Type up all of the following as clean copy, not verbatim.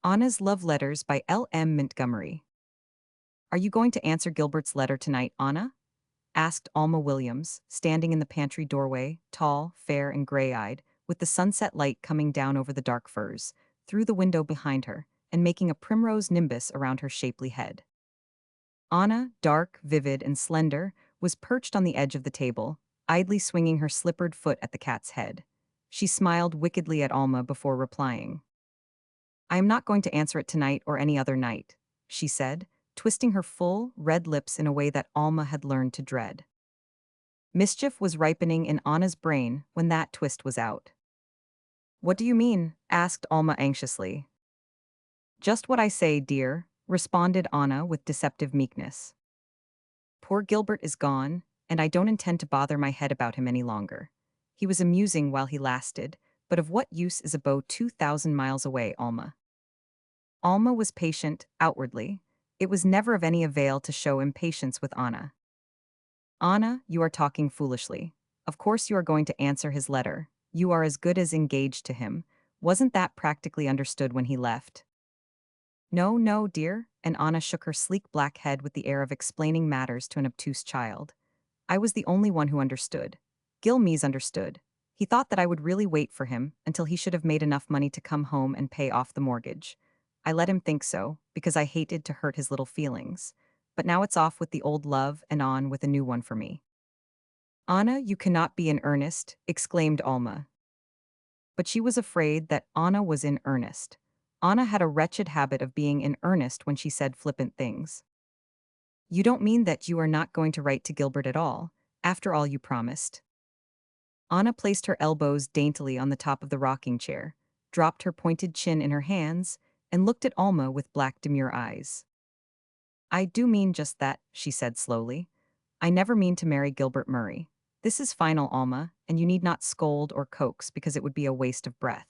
Anna's Love Letters by L.M. Montgomery. Are you going to answer Gilbert's letter tonight, Anna? Asked Alma Williams, standing in the pantry doorway, tall, fair, and gray-eyed, with the sunset light coming down over the dark firs, through the window behind her, and making a primrose nimbus around her shapely head. Anna, dark, vivid, and slender, was perched on the edge of the table, idly swinging her slippered foot at the cat's head. She smiled wickedly at Alma before replying. I am not going to answer it tonight or any other night, she said, twisting her full, red lips in a way that Alma had learned to dread. Mischief was ripening in Anna's brain when that twist was out. What do you mean? Asked Alma anxiously. Just what I say, dear, responded Anna with deceptive meekness. Poor Gilbert is gone, and I don't intend to bother my head about him any longer. He was amusing while he lasted, but of what use is a bow 2,000 miles away, Alma? Alma was patient, outwardly. It was never of any avail to show impatience with Anna. Anna, you are talking foolishly. Of course you are going to answer his letter. You are as good as engaged to him. Wasn't that practically understood when he left? No, no, dear, and Anna shook her sleek black head with the air of explaining matters to an obtuse child. I was the only one who understood. Gil misunderstood. He thought that I would really wait for him until he should have made enough money to come home and pay off the mortgage. I let him think so, because I hated to hurt his little feelings. But now it's off with the old love and on with a new one for me. Anna, you cannot be in earnest, exclaimed Alma. But she was afraid that Anna was in earnest. Anna had a wretched habit of being in earnest when she said flippant things. You don't mean that you are not going to write to Gilbert at all, after all you promised? Anna placed her elbows daintily on the top of the rocking chair, dropped her pointed chin in her hands, and looked at Alma with black demure eyes. I do mean just that, she said slowly. I never mean to marry Gilbert Murray. This is final, Alma, and you need not scold or coax because it would be a waste of breath.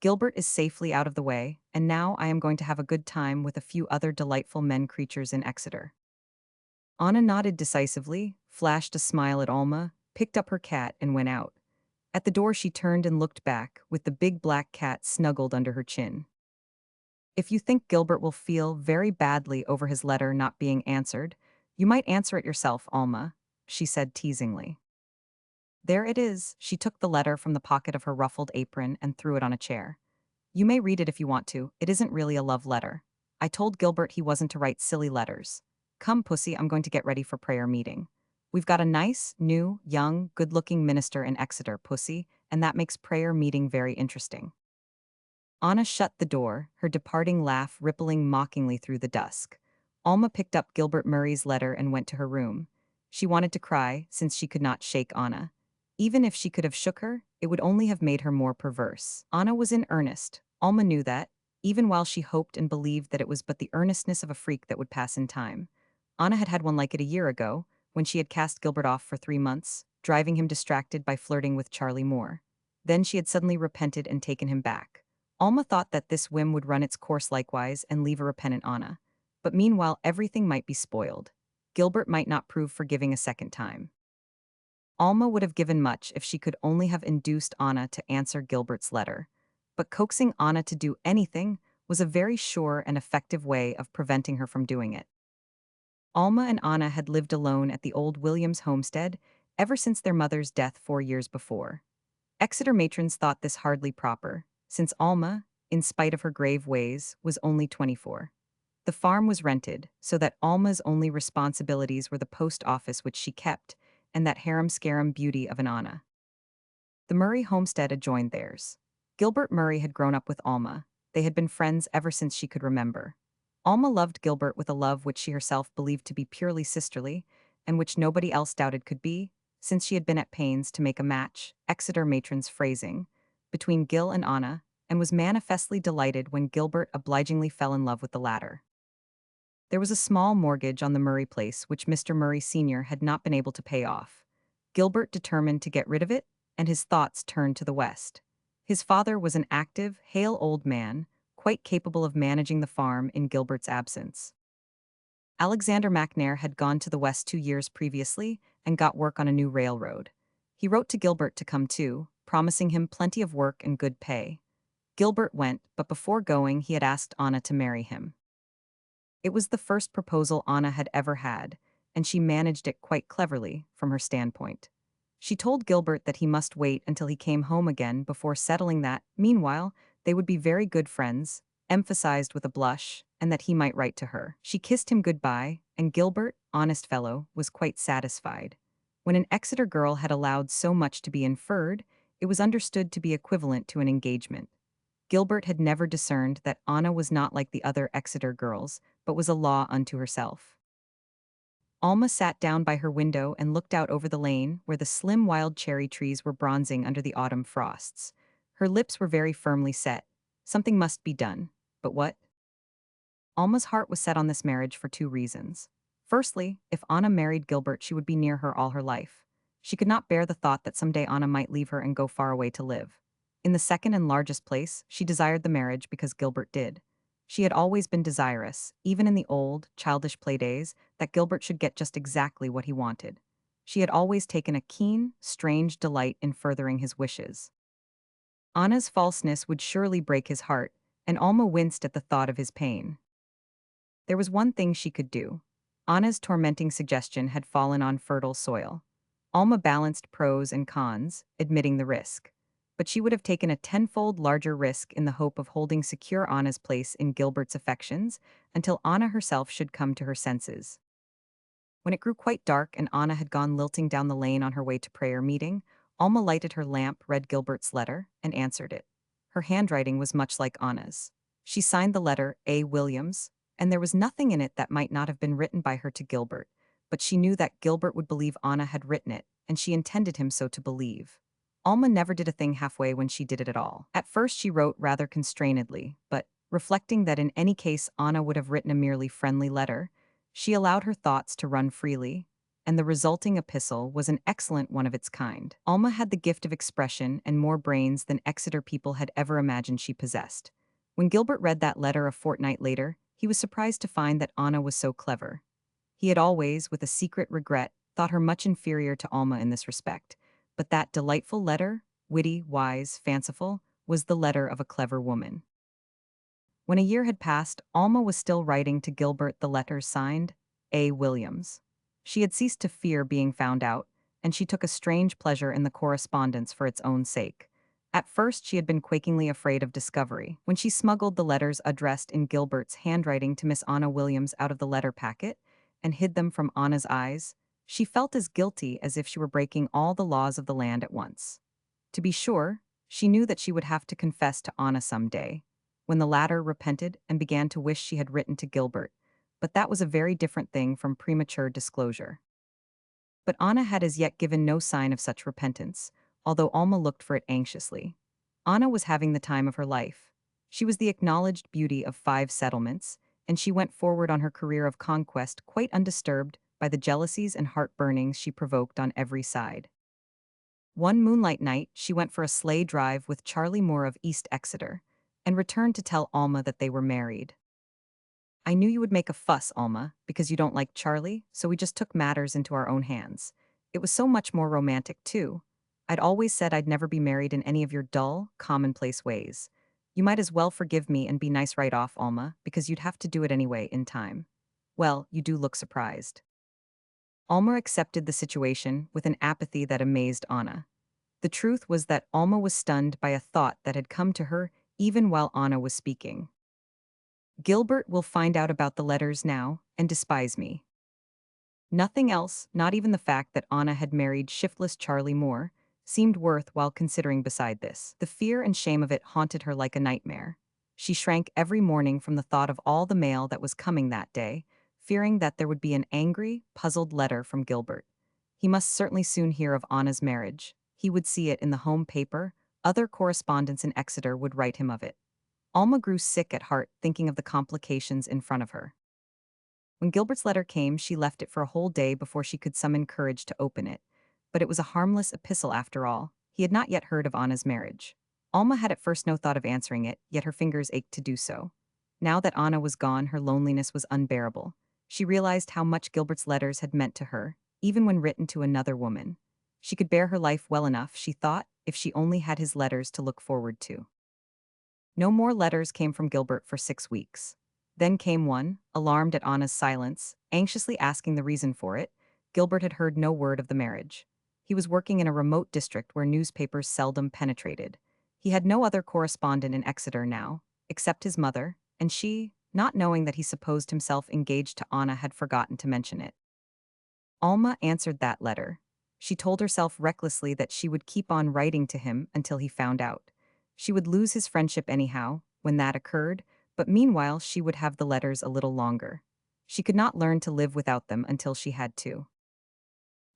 Gilbert is safely out of the way, and now I am going to have a good time with a few other delightful men creatures in Exeter. Anna nodded decisively, flashed a smile at Alma, picked up her cat, and went out. At the door she turned and looked back, with the big black cat snuggled under her chin. If you think Gilbert will feel very badly over his letter not being answered, you might answer it yourself, Alma, she said teasingly. There it is. She took the letter from the pocket of her ruffled apron and threw it on a chair. You may read it if you want to. It isn't really a love letter. I told Gilbert he wasn't to write silly letters. Come, Pussy, I'm going to get ready for prayer meeting. We've got a nice, new, young, good-looking minister in Exeter, Pussy, and that makes prayer meeting very interesting. Anna shut the door, her departing laugh rippling mockingly through the dusk. Alma picked up Gilbert Murray's letter and went to her room. She wanted to cry, since she could not shake Anna. Even if she could have shook her, it would only have made her more perverse. Anna was in earnest. Alma knew that, even while she hoped and believed that it was but the earnestness of a freak that would pass in time. Anna had had one like it a year ago, when she had cast Gilbert off for 3 months, driving him distracted by flirting with Charlie Moore. Then she had suddenly repented and taken him back. Alma thought that this whim would run its course likewise and leave a repentant Anna. But meanwhile everything might be spoiled. Gilbert might not prove forgiving a second time. Alma would have given much if she could only have induced Anna to answer Gilbert's letter. But coaxing Anna to do anything was a very sure and effective way of preventing her from doing it. Alma and Anna had lived alone at the old Williams homestead ever since their mother's death 4 years before. Exeter matrons thought this hardly proper, since Alma, in spite of her grave ways, was only 24. The farm was rented, so that Alma's only responsibilities were the post office which she kept, and that harum-scarum beauty of an Anna. The Murray homestead adjoined theirs. Gilbert Murray had grown up with Alma. They had been friends ever since she could remember. Alma loved Gilbert with a love which she herself believed to be purely sisterly, and which nobody else doubted could be, since she had been at pains to make a match, Exeter matron's phrasing, between Gil and Anna, and was manifestly delighted when Gilbert obligingly fell in love with the latter. There was a small mortgage on the Murray place which Mr. Murray Sr. had not been able to pay off. Gilbert determined to get rid of it, and his thoughts turned to the west. His father was an active, hale old man, quite capable of managing the farm in Gilbert's absence. Alexander McNair had gone to the west 2 years previously and got work on a new railroad. He wrote to Gilbert to come too, promising him plenty of work and good pay. Gilbert went, but before going, he had asked Anna to marry him. It was the first proposal Anna had ever had, and she managed it quite cleverly, from her standpoint. She told Gilbert that he must wait until he came home again before settling that, meanwhile, they would be very good friends, emphasized with a blush, and that he might write to her. She kissed him goodbye, and Gilbert, honest fellow, was quite satisfied. When an Exeter girl had allowed so much to be inferred, it was understood to be equivalent to an engagement. Gilbert had never discerned that Anna was not like the other Exeter girls, but was a law unto herself. Alma sat down by her window and looked out over the lane where the slim wild cherry trees were bronzing under the autumn frosts. Her lips were very firmly set. Something must be done. But what? Alma's heart was set on this marriage for two reasons. Firstly, if Anna married Gilbert, she would be near her all her life. She could not bear the thought that someday Anna might leave her and go far away to live. In the second and largest place, she desired the marriage because Gilbert did. She had always been desirous, even in the old, childish playdays, that Gilbert should get just exactly what he wanted. She had always taken a keen, strange delight in furthering his wishes. Anna's falseness would surely break his heart, and Alma winced at the thought of his pain. There was one thing she could do. Anna's tormenting suggestion had fallen on fertile soil. Alma balanced pros and cons, admitting the risk. But she would have taken a tenfold larger risk in the hope of holding secure Anna's place in Gilbert's affections until Anna herself should come to her senses. When it grew quite dark and Anna had gone lilting down the lane on her way to prayer meeting, Alma lighted her lamp, read Gilbert's letter, and answered it. Her handwriting was much like Anna's. She signed the letter A. Williams, and there was nothing in it that might not have been written by her to Gilbert, but she knew that Gilbert would believe Anna had written it, and she intended him so to believe. Alma never did a thing halfway when she did it at all. At first she wrote rather constrainedly, but, reflecting that in any case Anna would have written a merely friendly letter, she allowed her thoughts to run freely, and the resulting epistle was an excellent one of its kind. Alma had the gift of expression and more brains than Exeter people had ever imagined she possessed. When Gilbert read that letter a fortnight later, he was surprised to find that Anna was so clever. He had always, with a secret regret, thought her much inferior to Alma in this respect, but that delightful letter, witty, wise, fanciful, was the letter of a clever woman. When a year had passed, Alma was still writing to Gilbert the letters signed A. Williams. She had ceased to fear being found out, and she took a strange pleasure in the correspondence for its own sake. At first she had been quakingly afraid of discovery. When she smuggled the letters addressed in Gilbert's handwriting to Miss Anna Williams out of the letter packet, and hid them from Anna's eyes, she felt as guilty as if she were breaking all the laws of the land at once. To be sure, she knew that she would have to confess to Anna some day, when the latter repented and began to wish she had written to Gilbert, but that was a very different thing from premature disclosure. But Anna had as yet given no sign of such repentance, although Alma looked for it anxiously. Anna was having the time of her life. She was the acknowledged beauty of 5 settlements, and she went forward on her career of conquest quite undisturbed by the jealousies and heart-burnings she provoked on every side. One moonlight night, she went for a sleigh drive with Charlie Moore of East Exeter, and returned to tell Alma that they were married. I knew you would make a fuss, Alma, because you don't like Charlie, so we just took matters into our own hands. It was so much more romantic, too. I'd always said I'd never be married in any of your dull, commonplace ways. You might as well forgive me and be nice right off, Alma, because you'd have to do it anyway in time. Well, you do look surprised. Alma accepted the situation with an apathy that amazed Anna. The truth was that Alma was stunned by a thought that had come to her even while Anna was speaking. Gilbert will find out about the letters now and despise me. Nothing else, not even the fact that Anna had married shiftless Charlie Moore, seemed worth while considering beside this. The fear and shame of it haunted her like a nightmare. She shrank every morning from the thought of all the mail that was coming that day, fearing that there would be an angry, puzzled letter from Gilbert. He must certainly soon hear of Anna's marriage. He would see it in the home paper. Other correspondents in Exeter would write him of it. Alma grew sick at heart thinking of the complications in front of her. When Gilbert's letter came, she left it for a whole day before she could summon courage to open it. But it was a harmless epistle after all. He had not yet heard of Anna's marriage. Alma had at first no thought of answering it, yet her fingers ached to do so. Now that Anna was gone, her loneliness was unbearable. She realized how much Gilbert's letters had meant to her, even when written to another woman. She could bear her life well enough, she thought, if she only had his letters to look forward to. No more letters came from Gilbert for 6 weeks. Then came one, alarmed at Anna's silence, anxiously asking the reason for it. Gilbert had heard no word of the marriage. He was working in a remote district where newspapers seldom penetrated. He had no other correspondent in Exeter now, except his mother, and she, not knowing that he supposed himself engaged to Anna, had forgotten to mention it. Alma answered that letter. She told herself recklessly that she would keep on writing to him until he found out. She would lose his friendship anyhow, when that occurred, but meanwhile she would have the letters a little longer. She could not learn to live without them until she had to.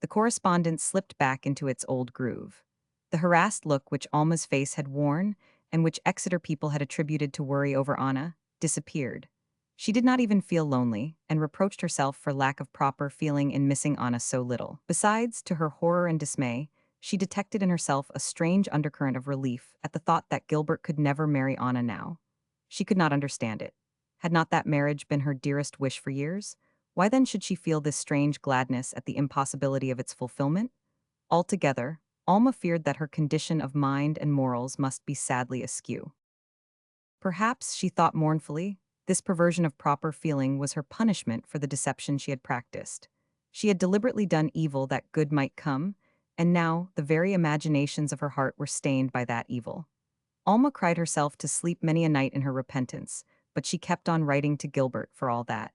The correspondence slipped back into its old groove. The harassed look which Alma's face had worn, and which Exeter people had attributed to worry over Anna, disappeared. She did not even feel lonely, and reproached herself for lack of proper feeling in missing Anna so little. Besides, to her horror and dismay, she detected in herself a strange undercurrent of relief at the thought that Gilbert could never marry Anna now. She could not understand it. Had not that marriage been her dearest wish for years? Why then should she feel this strange gladness at the impossibility of its fulfillment? Altogether, Alma feared that her condition of mind and morals must be sadly askew. Perhaps, she thought mournfully, this perversion of proper feeling was her punishment for the deception she had practiced. She had deliberately done evil that good might come, and now the very imaginations of her heart were stained by that evil. Alma cried herself to sleep many a night in her repentance, but she kept on writing to Gilbert for all that.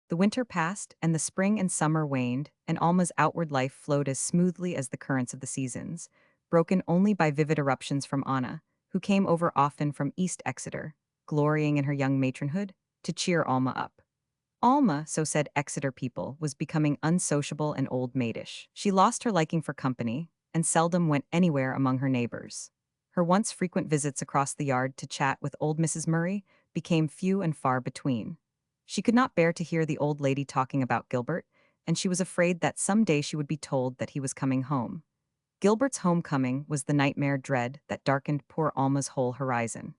The winter passed, and the spring and summer waned, and Alma's outward life flowed as smoothly as the currents of the seasons, broken only by vivid eruptions from Anna, who came over often from East Exeter, glorying in her young matronhood, to cheer Alma up. Alma, so said Exeter people, was becoming unsociable and old-maidish. She lost her liking for company, and seldom went anywhere among her neighbors. Her once frequent visits across the yard to chat with old Mrs. Murray became few and far between. She could not bear to hear the old lady talking about Gilbert, and she was afraid that some day she would be told that he was coming home. Gilbert's homecoming was the nightmare dread that darkened poor Alma's whole horizon.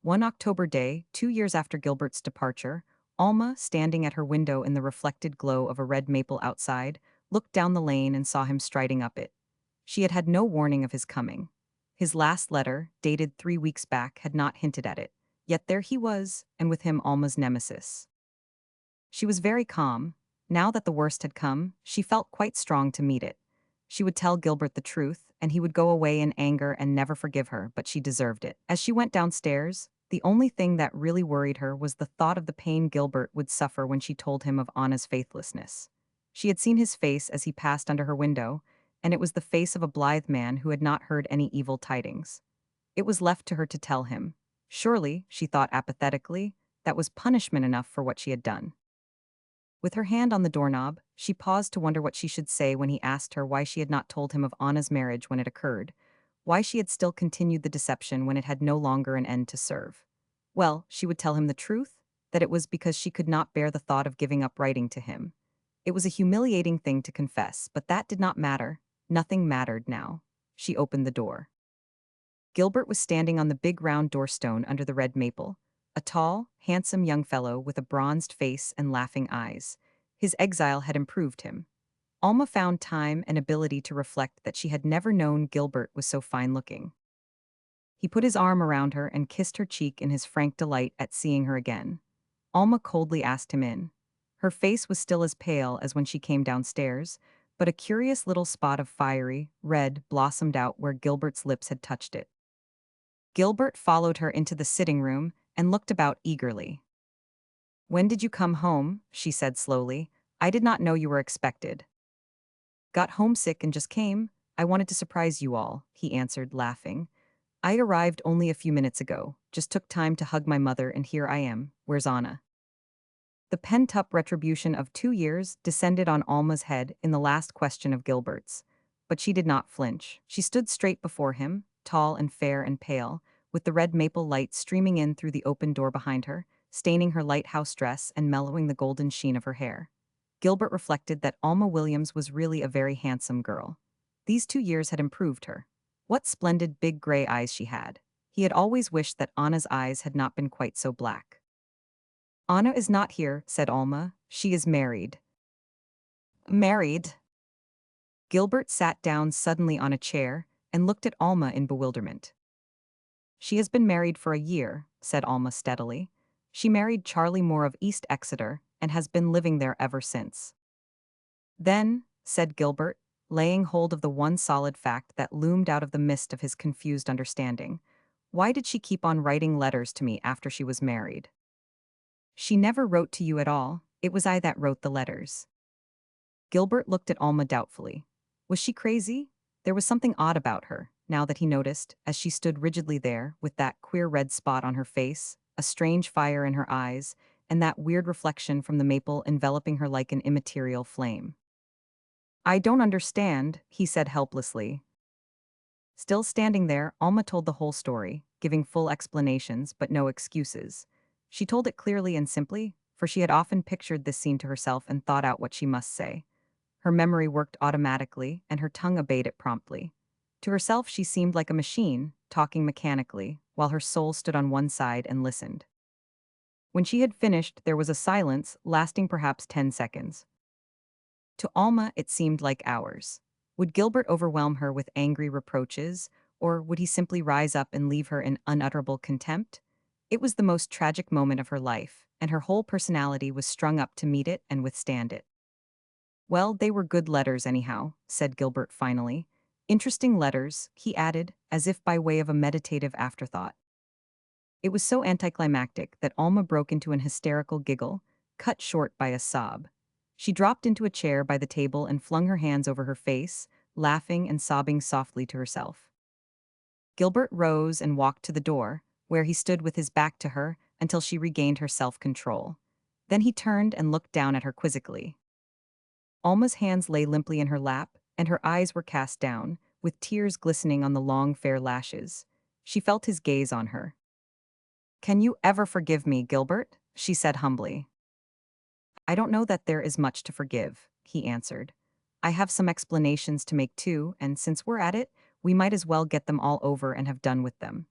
One October day, 2 years after Gilbert's departure, Alma, standing at her window in the reflected glow of a red maple outside, looked down the lane and saw him striding up it. She had had no warning of his coming. His last letter, dated 3 weeks back, had not hinted at it. Yet there he was, and with him Alma's nemesis. She was very calm. Now that the worst had come, she felt quite strong to meet it. She would tell Gilbert the truth, and he would go away in anger and never forgive her, but she deserved it. As she went downstairs, the only thing that really worried her was the thought of the pain Gilbert would suffer when she told him of Anna's faithlessness. She had seen his face as he passed under her window, and it was the face of a blithe man who had not heard any evil tidings. It was left to her to tell him. Surely, she thought apathetically, that was punishment enough for what she had done. With her hand on the doorknob, she paused to wonder what she should say when he asked her why she had not told him of Anna's marriage when it occurred, why she had still continued the deception when it had no longer an end to serve. Well, she would tell him the truth, that it was because she could not bear the thought of giving up writing to him. It was a humiliating thing to confess, but that did not matter. Nothing mattered now. She opened the door. Gilbert was standing on the big round doorstone under the red maple, a tall, handsome young fellow with a bronzed face and laughing eyes. His exile had improved him. Alma found time and ability to reflect that she had never known Gilbert was so fine-looking. He put his arm around her and kissed her cheek in his frank delight at seeing her again. Alma coldly asked him in. Her face was still as pale as when she came downstairs, but a curious little spot of fiery red blossomed out where Gilbert's lips had touched it. Gilbert followed her into the sitting room and looked about eagerly. "When did you come home?" she said slowly. "I did not know you were expected." "Got homesick and just came. I wanted to surprise you all," he answered, laughing. "I arrived only a few minutes ago, just took time to hug my mother, and here I am. Where's Anna?" The pent-up retribution of 2 years descended on Alma's head in the last question of Gilbert's. But she did not flinch. She stood straight before him, tall and fair and pale, with the red maple light streaming in through the open door behind her, staining her lighthouse dress and mellowing the golden sheen of her hair. Gilbert reflected that Alma Williams was really a very handsome girl. These 2 years had improved her. What splendid big gray eyes she had. He had always wished that Anna's eyes had not been quite so black. "Anna is not here," said Alma. "She is married." "Married?" Gilbert sat down suddenly on a chair and looked at Alma in bewilderment. She has been married for a year, said Alma steadily. She married Charlie Moore of East Exeter and has been living there ever since. Then, said Gilbert, laying hold of the one solid fact that loomed out of the mist of his confused understanding, why did she keep on writing letters to me after she was married? She never wrote to you at all, it was I that wrote the letters. Gilbert looked at Alma doubtfully. Was she crazy? There was something odd about her, now that he noticed, as she stood rigidly there, with that queer red spot on her face, a strange fire in her eyes, and that weird reflection from the maple enveloping her like an immaterial flame. I don't understand, he said helplessly. Still standing there, Alma told the whole story, giving full explanations but no excuses. She told it clearly and simply, for she had often pictured this scene to herself and thought out what she must say. Her memory worked automatically, and her tongue obeyed it promptly. To herself she seemed like a machine, talking mechanically, while her soul stood on one side and listened. When she had finished, there was a silence, lasting perhaps 10 seconds. To Alma, it seemed like hours. Would Gilbert overwhelm her with angry reproaches, or would he simply rise up and leave her in unutterable contempt? It was the most tragic moment of her life, and her whole personality was strung up to meet it and withstand it. Well, they were good letters anyhow, said Gilbert finally. Interesting letters, he added, as if by way of a meditative afterthought. It was so anticlimactic that Alma broke into an hysterical giggle, cut short by a sob. She dropped into a chair by the table and flung her hands over her face, laughing and sobbing softly to herself. Gilbert rose and walked to the door, where he stood with his back to her until she regained her self-control. Then he turned and looked down at her quizzically. Alma's hands lay limply in her lap, and her eyes were cast down, with tears glistening on the long, fair lashes. She felt his gaze on her. Can you ever forgive me, Gilbert? She said humbly. I don't know that there is much to forgive, he answered. I have some explanations to make too, and since we're at it, we might as well get them all over and have done with them.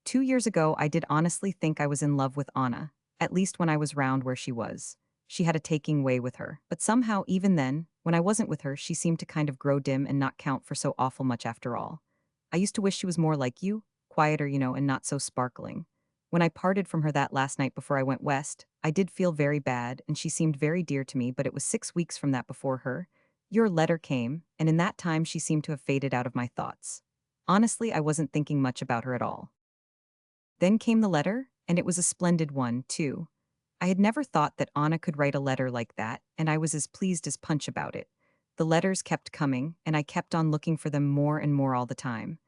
2 years ago, I did honestly think I was in love with Anna, at least when I was round where she was. She had a taking way with her, but somehow, even then, when I wasn't with her, she seemed to kind of grow dim and not count for so awful much after all. I used to wish she was more like you, quieter, and not so sparkling. When I parted from her that last night before I went west, I did feel very bad, and she seemed very dear to me, but it was 6 weeks from that before her. Your letter came, and in that time she seemed to have faded out of my thoughts. Honestly, I wasn't thinking much about her at all. Then came the letter, and it was a splendid one, too. I had never thought that Anna could write a letter like that, and I was as pleased as Punch about it. The letters kept coming, and I kept on looking for them more and more all the time.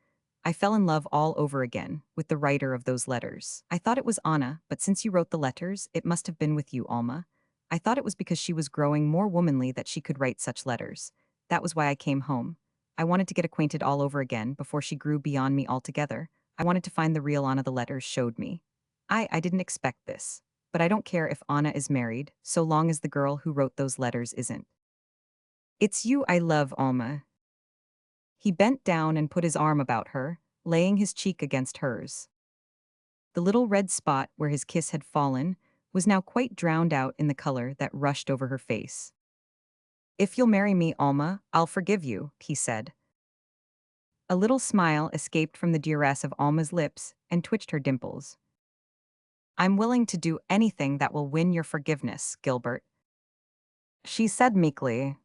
I fell in love all over again with the writer of those letters. I thought it was Anna, but since you wrote the letters, it must have been with you, Alma. I thought it was because she was growing more womanly that she could write such letters. That was why I came home. I wanted to get acquainted all over again before she grew beyond me altogether. I wanted to find the real Anna the letters showed me. I didn't expect this. But I don't care if Anna is married, so long as the girl who wrote those letters isn't. It's you I love, Alma. He bent down and put his arm about her, laying his cheek against hers. The little red spot where his kiss had fallen was now quite drowned out in the color that rushed over her face. If you'll marry me, Alma, I'll forgive you, he said. A little smile escaped from the duress of Alma's lips and twitched her dimples. I'm willing to do anything that will win your forgiveness, Gilbert, she said meekly.